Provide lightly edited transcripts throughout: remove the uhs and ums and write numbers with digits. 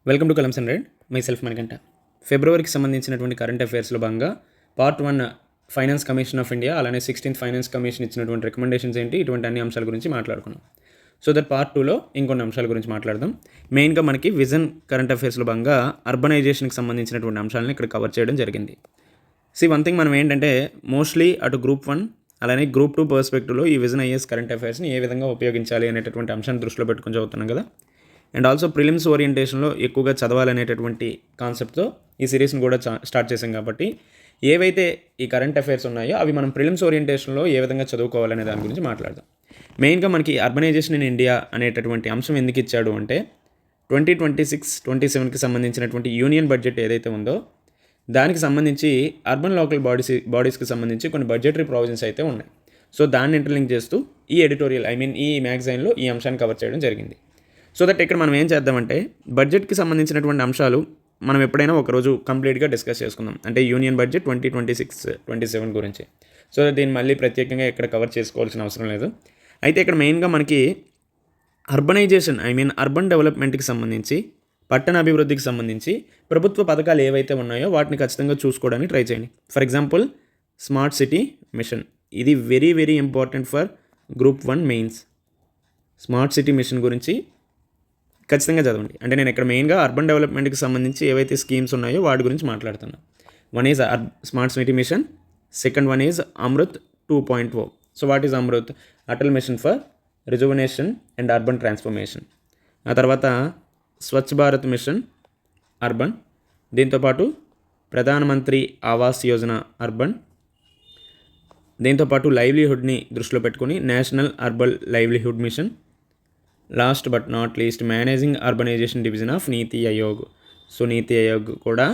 Welcome to కలమ్స్ and రెడ్ myself మనకంట ఫిబ్రవరికి సంబంధించినటువంటి కరెంట్ అఫైర్స్లో భాగంగా part 1 finance commission of India అలానే 16th ఫైనాన్స్ కమిషన్ ఇచ్చినటువంటి రికమెండేషన్స్ ఏంటి ఇటువంటి అన్ని అంశాల గురించి మాట్లాడుకున్నాం. సో దట్ పార్ట్ 2లో ఇంకొన్ని అంశాల గురించి మాట్లాడదాం. మెయిన్గా మనకి విజన్ కరెంట్ అఫైర్స్లో భాగంగా అర్బనైజేషన్కి సంబంధించినటువంటి అంశాలను ఇక్కడ కవర్ చేయడం జరిగింది. వన్ థింగ్ మనం ఏంటంటే మోస్ట్లీ అటు గ్రూప్ 1 అలానే గ్రూప్ 2 పర్స్పెక్టివ్లో ఈ విజన్ ఐఏఎస్ కరెంట్ అఫైర్స్ని ఏ విధంగా ఉపయోగించాలి అనేటటువంటి అంశాన్ని దృష్టిలో పెట్టుకుని చదువుతున్నాం కదా. అండ్ ఆల్సో ప్రిలిమ్స్ ఓరియంటేషన్లో ఎక్కువగా చదవాలనేటటువంటి కాన్సెప్ట్తో ఈ సిరీస్ని కూడా స్టార్ట్ చేసాం కాబట్టి ఏవైతే ఈ కరెంట్ అఫైర్స్ ఉన్నాయో అవి మనం ప్రిలిమ్స్ ఓరియంటేషన్లో ఏ విధంగా చదువుకోవాలనే దాని గురించి మాట్లాడదాం. మెయిన్గా మనకి అర్బనైజేషన్ ఇన్ ఇండియా అనేటటువంటి అంశం ఎందుకు ఇచ్చాడు అంటే 2026-27కి సంబంధించినటువంటి యూనియన్ బడ్జెట్ ఏదైతే ఉందో దానికి సంబంధించి అర్బన్ లోకల్ బాడీస్కి సంబంధించి కొన్ని బడ్జెటరీ ప్రావిజన్స్ అయితే ఉన్నాయి. సో దాన్ని ఇంటర్లింక్ చేస్తూ ఈ ఎడిటోరియల్ ఈ మ్యాగజైన్లో ఈ అంశాన్ని కవర్ చేయడం జరిగింది. సో దట్ ఇక్కడ మనం ఏం చేద్దామంటే బడ్జెట్కి సంబంధించినటువంటి అంశాలు మనం ఎప్పుడైనా ఒకరోజు కంప్లీట్గా డిస్కస్ చేసుకుందాం. అంటే యూనియన్ బడ్జెట్ 2026-27 గురించి. సో దీన్ని మళ్ళీ ప్రత్యేకంగా ఇక్కడ కవర్ చేసుకోవాల్సిన అవసరం లేదు. అయితే ఇక్కడ మెయిన్గా మనకి అర్బనైజేషన్ అర్బన్ డెవలప్మెంట్కి సంబంధించి పట్టణ అభివృద్ధికి సంబంధించి ప్రభుత్వ పథకాలు ఏవైతే ఉన్నాయో వాటిని ఖచ్చితంగా చూసుకోవడానికి ట్రై చేయండి. For example smart city mission, ఇది very very important for group 1 mains. Smart city mission గురించి ఖచ్చితంగా చదవండి. అంటే నేను ఇక్కడ మెయిన్గా అర్బన్ డెవలప్మెంట్కి సంబంధించి ఏవైతే స్కీమ్స్ ఉన్నాయో వాటి గురించి మాట్లాడుతున్నాను. One is smart city machine, second one is Amrit 2.0. So what is Amrit? Atal mission for rejuvenation and urban transformation. ఆ తర్వాత స్వచ్ఛ భారత్ మిషన్ అర్బన్, దీంతోపాటు ప్రధానమంత్రి ఆవాస్ యోజన అర్బన్, దీంతోపాటు లైవ్లీహుడ్ని దృష్టిలో పెట్టుకుని national urban livelihood mission, last but not least managing urbanization division of NITI Aayog. So నీతి ఆయోగ్ కూడా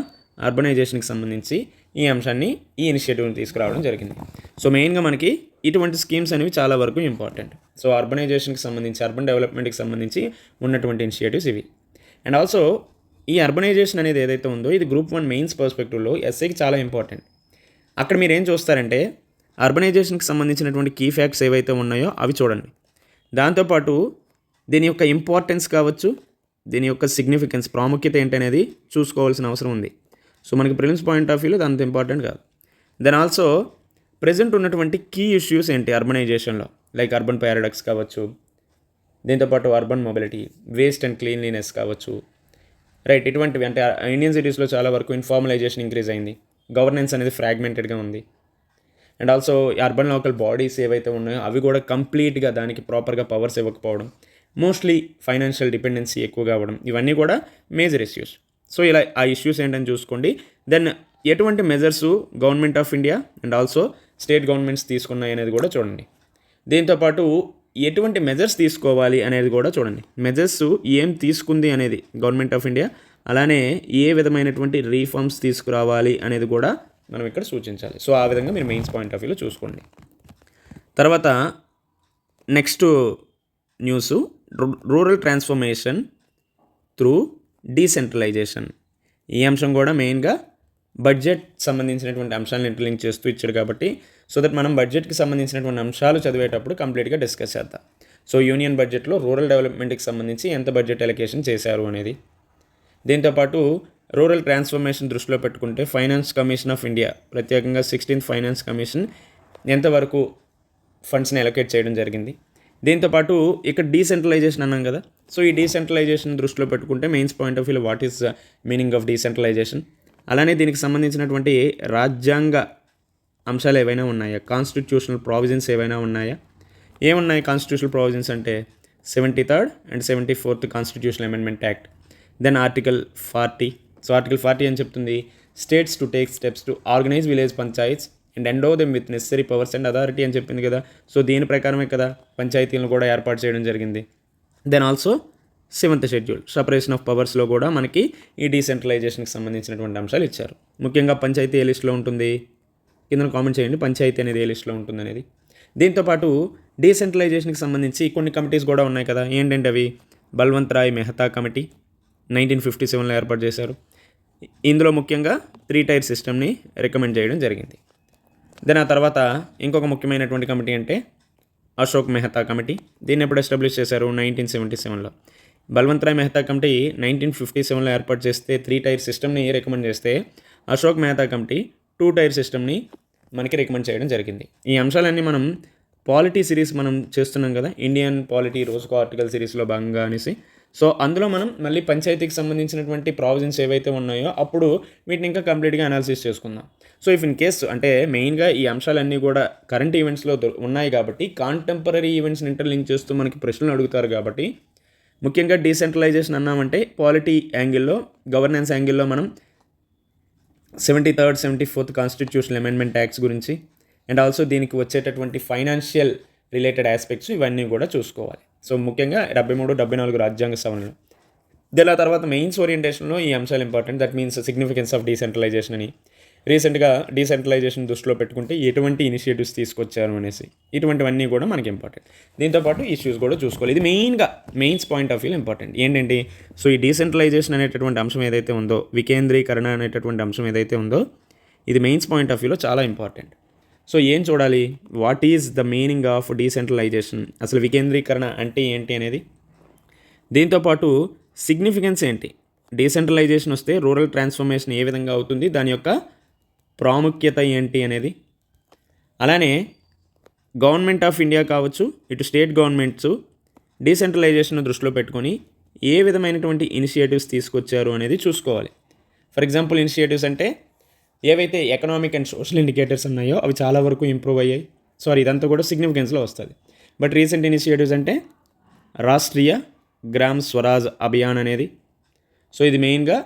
అర్బనైజేషన్కి సంబంధించి ఈ అంశాన్ని ఈ ఇనిషియేటివ్ని తీసుకురావడం జరిగింది. సో మెయిన్గా మనకి ఇటువంటి స్కీమ్స్ అనేవి చాలా వరకు ఇంపార్టెంట్. సో అర్బనైజేషన్కి సంబంధించి అర్బన్ డెవలప్మెంట్కి సంబంధించి ఉన్నటువంటి ఇనిషియేటివ్స్ ఇవి. అండ్ ఆల్సో ఈ అర్బనైజేషన్ అనేది ఏదైతే ఉందో ఇది గ్రూప్ 1 మెయిన్స్ పర్స్పెక్టివ్లో ఎస్ఐకి చాలా ఇంపార్టెంట్. అక్కడ మీరు ఏం చూస్తారంటే అర్బనైజేషన్కి సంబంధించినటువంటి కీ ఫ్యాక్ట్స్ ఏవైతే ఉన్నాయో అవి చూడండి. దాంతోపాటు దీని యొక్క ఇంపార్టెన్స్ కావచ్చు, దీని యొక్క సిగ్నిఫికెన్స్ ప్రాముఖ్యత ఏంటనేది చూసుకోవాల్సిన అవసరం ఉంది. సో మనకి ప్రిలిమ్స్ పాయింట్ ఆఫ్ వ్యూలో అంత ఇంపార్టెంట్ కాదు. దెన్ ఆల్సో ప్రజెంట్ ఉన్నటువంటి కీ ఇష్యూస్ ఏంటి అర్బనైజేషన్లో, లైక్ అర్బన్ పారాడాక్స్ కావచ్చు, దీంతోపాటు urban mobility, waste and cleanliness కావచ్చు, రైట్. ఇటువంటివి అంటే ఇండియన్ సిటీస్లో చాలా వరకు ఇన్ఫార్మలైజేషన్ ఇంక్రీజ్ అయింది, గవర్నెన్స్ అనేది ఫ్రాగ్మెంటెడ్గా ఉంది. And also urban local bodies ఏవైతే ఉన్నాయో అవి కూడా కంప్లీట్గా దానికి ప్రాపర్గా పవర్స్ ఇవ్వకపోవడం, మోస్ట్లీ ఫైనాన్షియల్ డిపెండెన్సీ ఎక్కువగా అవ్వడం, ఇవన్నీ కూడా మేజర్ ఇష్యూస్. సో ఇలా ఆ ఇష్యూస్ ఏంటని చూసుకోండి. దెన్ ఎటువంటి measures government of India and also state governments తీసుకున్నాయి అనేది కూడా చూడండి. దీంతోపాటు ఎటువంటి మెజర్స్ తీసుకోవాలి అనేది కూడా చూడండి. మెజర్స్ ఏం తీసుకుంది అనేది గవర్నమెంట్ ఆఫ్ ఇండియా, అలానే ఏ విధమైనటువంటి రీఫార్మ్స్ తీసుకురావాలి అనేది కూడా మనం ఇక్కడ సూచించాలి. సో ఆ విధంగా మీరు మెయిన్స్ పాయింట్ ఆఫ్ వ్యూలో చూసుకోండి. తర్వాత next news, rural transformation through decentralisation. ఈ అంశం కూడా మెయిన్గా బడ్జెట్ సంబంధించినటువంటి అంశాలను ఇంటర్లింక్ చేస్తూ ఇచ్చాడు కాబట్టి సో దట్ మనం బడ్జెట్కి సంబంధించినటువంటి అంశాలు చదివేటప్పుడు కంప్లీట్గా డిస్కస్ చేద్దాం. సో యూనియన్ బడ్జెట్లో రూరల్ డెవలప్మెంట్కి సంబంధించి ఎంత బడ్జెట్ అలొకేషన్ చేశారు అనేది, దీంతోపాటు రూరల్ ట్రాన్స్ఫర్మేషన్ దృష్టిలో పెట్టుకుంటే ఫైనాన్స్ కమిషన్ ఆఫ్ ఇండియా ప్రత్యేకంగా 16th ఫైనాన్స్ కమిషన్ ఎంతవరకు ఫండ్స్ని అలొకేట్ చేయడం జరిగింది. దీంతోపాటు ఇక్కడ డీసెంట్రలైజేషన్ అన్నాం కదా. సో ఈ డీసెంట్రలైజేషన్ దృష్టిలో పెట్టుకుంటే మెయిన్స్ పాయింట్ ఆఫ్ వ్యూలో what is meaning of decentralisation, అలానే దీనికి సంబంధించినటువంటి రాజ్యాంగ అంశాలు ఏవైనా ఉన్నాయా, కాన్స్టిట్యూషనల్ ప్రావిజన్స్ ఏవైనా ఉన్నాయా, ఏమున్నాయి కాన్స్టిట్యూషనల్ ప్రావిజన్స్ అంటే 73rd and 74th constitutional amendment act. Then article 40. So article 40 అని చెప్తుంది states to take steps to organize village panchayats and endow them with necessary powers and authority అని చెప్పింది కదా. సో దీని ప్రకారమే కదా పంచాయతీలను కూడా ఏర్పాటు చేయడం జరిగింది. Then also 7th schedule separation of పవర్స్లో కూడా మనకి ఈ డీసెంట్రలైజేషన్కి సంబంధించినటువంటి అంశాలు ఇచ్చారు. ముఖ్యంగా పంచాయతీ ఏ లిస్టులో ఉంటుంది కింద కామెంట్ చేయండి, పంచాయతీ అనేది ఏ లిస్టులో ఉంటుంది అనేది. దీంతోపాటు డీసెంట్రలైజేషన్కి సంబంధించి కొన్ని కమిటీస్ కూడా ఉన్నాయి కదా. ఏంటంటే అవి బల్వంత్ రాయ్ మెహతా కమిటీ 1957లో ఏర్పాటు చేశారు. ఇందులో ముఖ్యంగా 3 tier సిస్టమ్ని రికమెండ్ చేయడం జరిగింది. దెన్ ఆ తర్వాత ఇంకొక ముఖ్యమైనటువంటి కమిటీ అంటే అశోక్ మెహతా కమిటీ. దీన్ని ఎప్పుడు ఎస్టాబ్లిష్ చేశారు? 1977లో. బల్వంతరాయ్ మెహతా కమిటీ 1957లో ఏర్పాటు చేస్తే 3 టైర్ సిస్టమ్ని రికమెండ్ చేస్తే అశోక్ మెహతా కమిటీ 2 టైర్ సిస్టమ్ని మనకి రికమెండ్ చేయడం జరిగింది. ఈ అంశాలన్నీ మనం పాలిటీ సిరీస్ మనం చేస్తున్నాం కదా, ఇండియన్ పాలిటీ రోజుకో ఆర్టికల్ సిరీస్లో భాగంగా అనేసి. సో అందులో మనం మళ్ళీ పంచాయతీకి సంబంధించినటువంటి ప్రావిజన్స్ ఏవైతే ఉన్నాయో అప్పుడు వీటిని ఇంకా కంప్లీట్గా అనాలిసిస్ చేసుకుందాం. సో ఇఫ్ ఇన్ కేస్ అంటే మెయిన్గా ఈ అంశాలన్నీ కూడా కరెంట్ ఈవెంట్స్లో ఉన్నాయి కాబట్టి కాంటెంపరీ ఈవెంట్స్ని ఇంటర్లింక్ చేస్తూ మనకి ప్రశ్నలు అడుగుతారు కాబట్టి ముఖ్యంగా డీసెంట్రలైజేషన్ అన్నామంటే పాలిటీ యాంగిల్లో, గవర్నెన్స్ యాంగిల్లో మనం 73rd 74th constitutional amendment acts గురించి అండ్ ఆల్సో దీనికి వచ్చేటటువంటి ఫైనాన్షియల్ రిలేటెడ్ ఆస్పెక్ట్స్ ఇవన్నీ కూడా చూసుకోవాలి. సో ముఖ్యంగా 73, 74 రాజ్యాంగ సవరణలు. దీని తర్వాత మెయిన్స్ ఓరియంటేషన్లో ఈ అంశాలు important. That means significance of decentralisation అని, రీసెంట్గా డీసెంట్రలైజేషన్ దృష్టిలో పెట్టుకుంటే ఎటువంటి ఇనిషియేటివ్స్ తీసుకొచ్చారు అనేసి ఇటువంటివన్నీ కూడా మనకి ఇంపార్టెంట్. దీంతోపాటు ఇష్యూస్ కూడా చూసుకోవాలి. ఇది మెయిన్గా mains point of view important ఏంటంటే, సో ఈ డీసెంట్రలైజేషన్ అనేటటువంటి అంశం ఏదైతే ఉందో, వికేంద్రీకరణ అనేటటువంటి అంశం ఏదైతే ఉందో ఇది మెయిన్స్ పాయింట్ ఆఫ్ వ్యూలో చాలా ఇంపార్టెంట్. సో ఏం చూడాలి, what is the meaning of decentralisation, అసలు వికేంద్రీకరణ అంటే ఏంటి అనేది, దీంతోపాటు సిగ్నిఫికెన్స్ ఏంటి, డీసెంట్రలైజేషన్ వస్తే రూరల్ ట్రాన్స్ఫర్మేషన్ ఏ విధంగా అవుతుంది, దాని యొక్క ప్రాముఖ్యత ఏంటి అనేది, అలానే గవర్నమెంట్ ఆఫ్ ఇండియా కావచ్చు ఇటు స్టేట్ గవర్నమెంట్స్ డీసెంట్రలైజేషన్ దృష్టిలో పెట్టుకొని ఏ విధమైనటువంటి ఇనిషియేటివ్స్ తీసుకొచ్చారు అనేది చూసుకోవాలి. ఫర్ ఎగ్జాంపుల్ ఇనిషియేటివ్స్ అంటే ఏవైతే ఎకనామిక్ అండ్ సోషల్ ఇండికేటర్స్ ఉన్నాయో అవి చాలా వరకు ఇంప్రూవ్ అయ్యాయి. ఇదంతా కూడా సిగ్నిఫికెన్స్లో వస్తుంది. బట్ రీసెంట్ ఇనిషియేటివ్స్ అంటే రాష్ట్రీయ గ్రామ్ స్వరాజ్ అభియాన్ అనేది. సో ఇది మెయిన్గా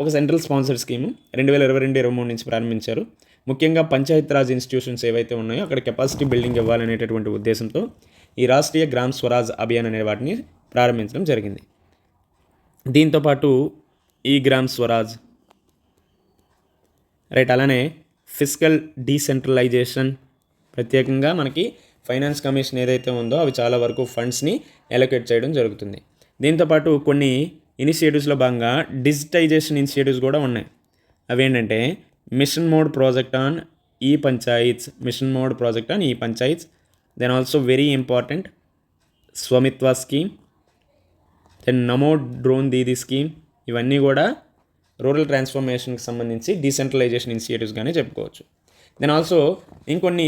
ఒక సెంట్రల్ స్పాన్సర్ స్కీము 2022-23 నుంచి ప్రారంభించారు. ముఖ్యంగా పంచాయత్ రాజ్ ఇన్స్టిట్యూషన్స్ ఏవైతే ఉన్నాయో అక్కడ కెపాసిటీ బిల్డింగ్ ఇవ్వాలనేటటువంటి ఉద్దేశంతో ఈ రాష్ట్రీయ గ్రామ్ స్వరాజ్ అభియాన్ అనే వాటిని ప్రారంభించడం జరిగింది. దీంతోపాటు ఈ గ్రామ్ స్వరాజ్ అలానే ఫిస్కల్ డీసెంట్రలైజేషన్, ప్రత్యేకంగా మనకి ఫైనాన్స్ కమిషన్ ఏదైతే ఉందో అవి చాలా వరకు ఫండ్స్ని అలొకేట్ చేయడం జరుగుతుంది. దీంతోపాటు కొన్ని ఇనిషియేటివ్స్లో భాగంగా డిజిటైజేషన్ ఇనిషియేటివ్స్ కూడా ఉన్నాయి. అవేంటంటే mission mode project on e panchayats, then also very important Swamitva scheme, then Namo drone Didi scheme. ఇవన్నీ కూడా రూరల్ ట్రాన్స్ఫర్మేషన్కి సంబంధించి డీసెంట్రలైజేషన్ ఇనిషియేటివ్స్గానే చెప్పుకోవచ్చు. దెన్ ఆల్సో ఇంకొన్ని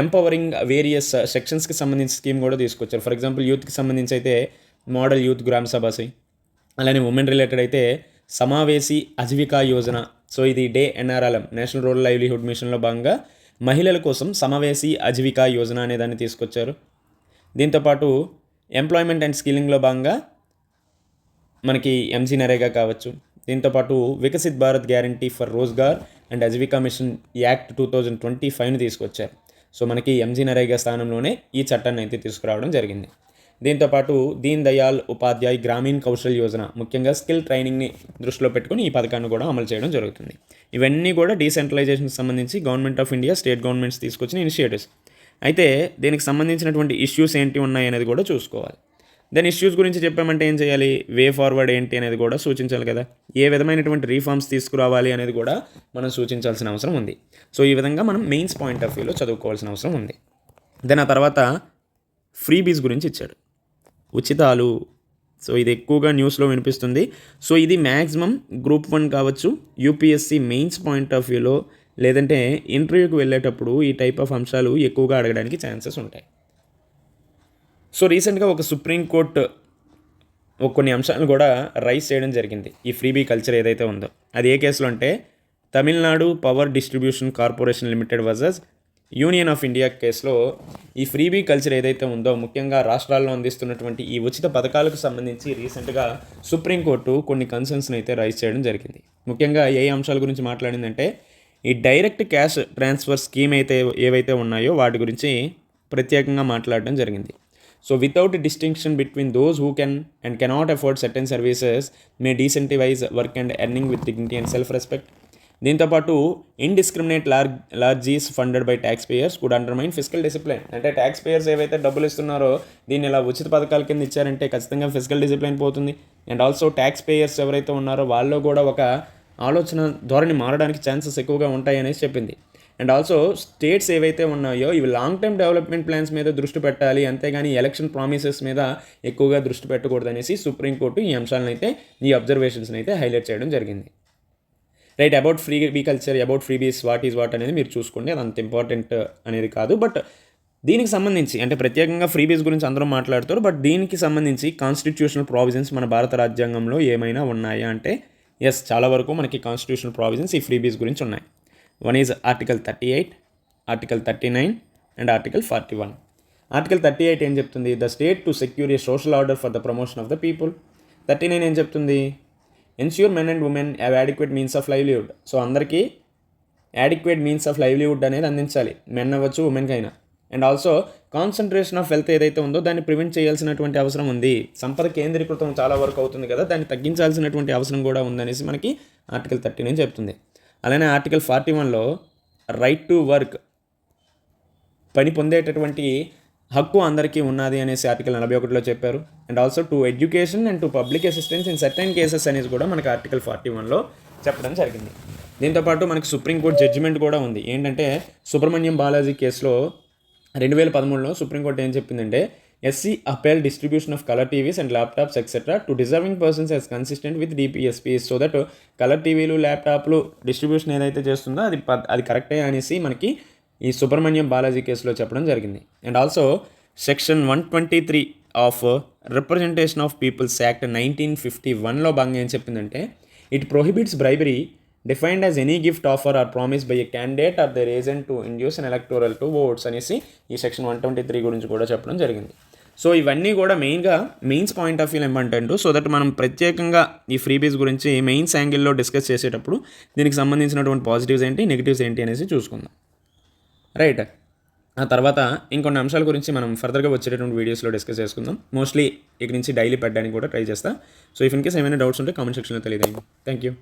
ఎంపవరింగ్ వేరియస్ సెక్షన్స్కి సంబంధించి స్కీమ్ కూడా తీసుకొచ్చారు. ఫర్ ఎగ్జాంపుల్ యూత్కి సంబంధించి అయితే మోడల్ యూత్ గ్రామ సభసి, అలానే ఉమెన్ రిలేటెడ్ అయితే సమావేశీ అజీవికా యోజన. సో ఇది NRLM నేషనల్ రూరల్ లైవ్లీహుడ్ మిషన్లో భాగంగా మహిళల కోసం సమావేశీ అజీవికా యోజన అనే దాన్ని తీసుకొచ్చారు. దీంతోపాటు ఎంప్లాయ్మెంట్ అండ్ స్కిల్లింగ్లో భాగంగా మనకి MG నరేగా కావచ్చు. దీంతోపాటు Viksit Bharat guarantee for Rozgar and Ajeevika mission act 2025ని తీసుకొచ్చారు. సో మనకి MG నరేగా స్థానంలోనే ఈ చట్టాన్ని అయితే తీసుకురావడం జరిగింది. దీంతోపాటు దీన్ దయాల్ ఉపాధ్యాయ్ గ్రామీణ్ కౌశల్ యోజన, ముఖ్యంగా స్కిల్ ట్రైనింగ్ని దృష్టిలో పెట్టుకుని ఈ పథకాన్ని కూడా అమలు చేయడం జరుగుతుంది. ఇవన్నీ కూడా డీసెంట్రలైజేషన్కి సంబంధించి government of India, state governments తీసుకొచ్చిన ఇనిషియేటివ్స్. అయితే దీనికి సంబంధించినటువంటి ఇష్యూస్ ఏంటి ఉన్నాయి అనేది కూడా చూసుకోవాలి. దెన్ ఇష్యూస్ గురించి చెప్పామంటే ఏం చేయాలి, వే ఫార్వర్డ్ ఏంటి అనేది కూడా సూచించాలి కదా, ఏ విధమైనటువంటి రీఫార్మ్స్ తీసుకురావాలి అనేది కూడా మనం సూచించాల్సిన అవసరం ఉంది. సో ఈ విధంగా మనం మెయిన్స్ పాయింట్ ఆఫ్ వ్యూలో చదువుకోవాల్సిన అవసరం ఉంది. దెన్ ఆ తర్వాత ఫ్రీబీస్ గురించి ఇచ్చాడు, ఉచితాలు. సో ఇది ఎక్కువగా న్యూస్లో వినిపిస్తుంది. సో ఇది మ్యాక్సిమం గ్రూప్ 1 కావచ్చు, UPSC మెయిన్స్ పాయింట్ ఆఫ్ వ్యూలో లేదంటే ఇంటర్వ్యూకి వెళ్ళేటప్పుడు ఈ టైప్ ఆఫ్ అంశాలు ఎక్కువగా అడగడానికి ఛాన్సెస్ ఉంటాయి. సో రీసెంట్గా ఒక సుప్రీంకోర్టు కొన్ని అంశాలను కూడా రైజ్ చేయడం జరిగింది. ఈ ఫ్రీబీ కల్చర్ ఏదైతే ఉందో అది ఏ కేసులో అంటే Tamil Nadu power distribution corporation limited versus union of India కేసులో ఈ ఫ్రీబీ కల్చర్ ఏదైతే ఉందో, ముఖ్యంగా రాష్ట్రాల్లో అందిస్తున్నటువంటి ఈ ఉచిత పథకాలకు సంబంధించి రీసెంట్గా సుప్రీంకోర్టు కొన్ని కన్సర్న్స్ని అయితే రైజ్ చేయడం జరిగింది. ముఖ్యంగా ఏ అంశాల గురించి మాట్లాడిందంటే ఈ డైరెక్ట్ క్యాష్ ట్రాన్స్ఫర్ స్కీమ్ ఏవైతే ఉన్నాయో వాటి గురించి ప్రత్యేకంగా మాట్లాడడం జరిగింది. So without distinction between those who can and cannot afford certain services may disincentivise work and earning with dignity and self respect. దీంతోపాటు indiscriminate largesse funded by tax payers could undermine physical discipline. అంటే tax payers ఏవైతే డబ్బులు ఇస్తున్నారో దీన్ని ఇలా ఉచిత పథకాల కింద ఇచ్చారంటే ఖచ్చితంగా ఫిజికల్ డిసిప్లిన్ పోతుంది. అండ్ ఆల్సో ట్యాక్స్ పేయర్స్ ఎవరైతే ఉన్నారో వాళ్ళు కూడా ఒక ఆలోచన ధోరణి మారడానికి ఛాన్సెస్ ఎక్కువగా ఉంటాయి అనేసి చెప్పింది. అండ్ ఆల్సో స్టేట్స్ ఏవైతే ఉన్నాయో ఇవి లాంగ్ టర్మ్ డెవలప్మెంట్ ప్లాన్స్ మీద దృష్టి పెట్టాలి, అంతేగాని ఎలక్షన్ ప్రామిసెస్ మీద ఎక్కువగా దృష్టి పెట్టకూడదు అనేసి సుప్రీంకోర్టు ఈ అంశాలను అయితే, ఈ అబ్జర్వేషన్స్ని అయితే హైలైట్ చేయడం జరిగింది. Right, about freebie culture, about freebies what is what అనేది మీరు చూసుకోండి, అది అంత ఇంపార్టెంట్ అనేది కాదు. బట్ దీనికి సంబంధించి అంటే ప్రత్యేకంగా ఫ్రీ బీస్ గురించి అందరూ మాట్లాడతారు, బట్ దీనికి సంబంధించి కాన్స్టిట్యూషనల్ ప్రావిజన్స్ మన భారత రాజ్యాంగంలో ఏమైనా ఉన్నాయా అంటే ఎస్, చాలా వరకు మనకి కాన్స్టిట్యూషనల్ ప్రావిజన్స్ ఈ ఫ్రీ బీస్ గురించి ఉన్నాయి. One is article 38, article 39 and article 41. Article 38 ఏం చెప్తుంది? The state to secure A social order for the promotion of the people. 39 ఏం చెప్తుంది? Ensure men and women have adequate means of livelihood. So అందరికీ adequate means of livelihood అనేది అందించాలి, men అవ్వచ్చు ఉమెన్కి అయినా. And also concentration of wealth ఏదైతే ఉందో దాన్ని ప్రివెంట్ చేయాల్సినటువంటి అవసరం ఉంది. సంపద కేంద్రీకృతం చాలా వరకు అవుతుంది కదా, దాన్ని తగ్గించాల్సినటువంటి అవసరం కూడా ఉందనేసి మనకి ఆర్టికల్ 39 చెప్తుంది. అలానే ఆర్టికల్ 41లో రైట్ టు వర్క్, పని పొందేటటువంటి హక్కు అందరికీ ఉన్నది అనేసి ఆర్టికల్ 41లో చెప్పారు. And also to education and to public assistance in certain cases అనేది కూడా మనకి ఆర్టికల్ 41లో చెప్పడం జరిగింది. దీంతోపాటు మనకి సుప్రీంకోర్టు జడ్జిమెంట్ కూడా ఉంది. ఏంటంటే సుబ్రహ్మణ్యం బాలాజీ కేసులో 2013లో సుప్రీంకోర్టు ఏం చెప్పిందంటే SC upheld distribution of colour TVs and laptops etcetera to deserving persons as consistent with DPSP, so that colour టీవీలు ల్యాప్టాప్లు డిస్ట్రిబ్యూషన్ ఏదైతే చేస్తుందో అది కరెక్టే అనేసి మనకి ఈ సుబ్రహ్మణ్యం బాలాజీ కేసులో చెప్పడం జరిగింది. And also section 123 of representation of peoples act 1951లో భాగంగా ఏం చెప్పిందంటే it prohibits bribery defined as any gift offer or promise by a candidate or their agent to induce an electoral to votes అనేసి ఈ సెక్షన్ 123 గురించి కూడా చెప్పడం జరిగింది. సో ఇవన్నీ కూడా mains point of view important, so that మనం ప్రత్యేకంగా ఈ ఫ్రీబీస్ గురించి మెయిన్స్ యాంగిల్లో డిస్కస్ చేసేటప్పుడు దీనికి సంబంధించినటువంటి పాజిటివ్స్ ఏంటి, నెగిటివ్స్ ఏంటి అనేసి చూసుకుందాం. రైట్, ఆ తర్వాత ఇంకొన్ని అంశాల గురించి మనం ఫర్దర్గా వచ్చేటటువంటి వీడియోస్లో డిస్కస్ చేసుకుందాం. మోస్ట్లీ ఇక్కడి నుంచి డైలీ పెట్టడానికి కూడా ట్రై చేస్తా. సో ఇఫ్ ఇన్ కేస్ ఏమైనా డౌట్స్ ఉంటే కామెంట్ సెక్షన్లో తెలియజేయండి. Thank you.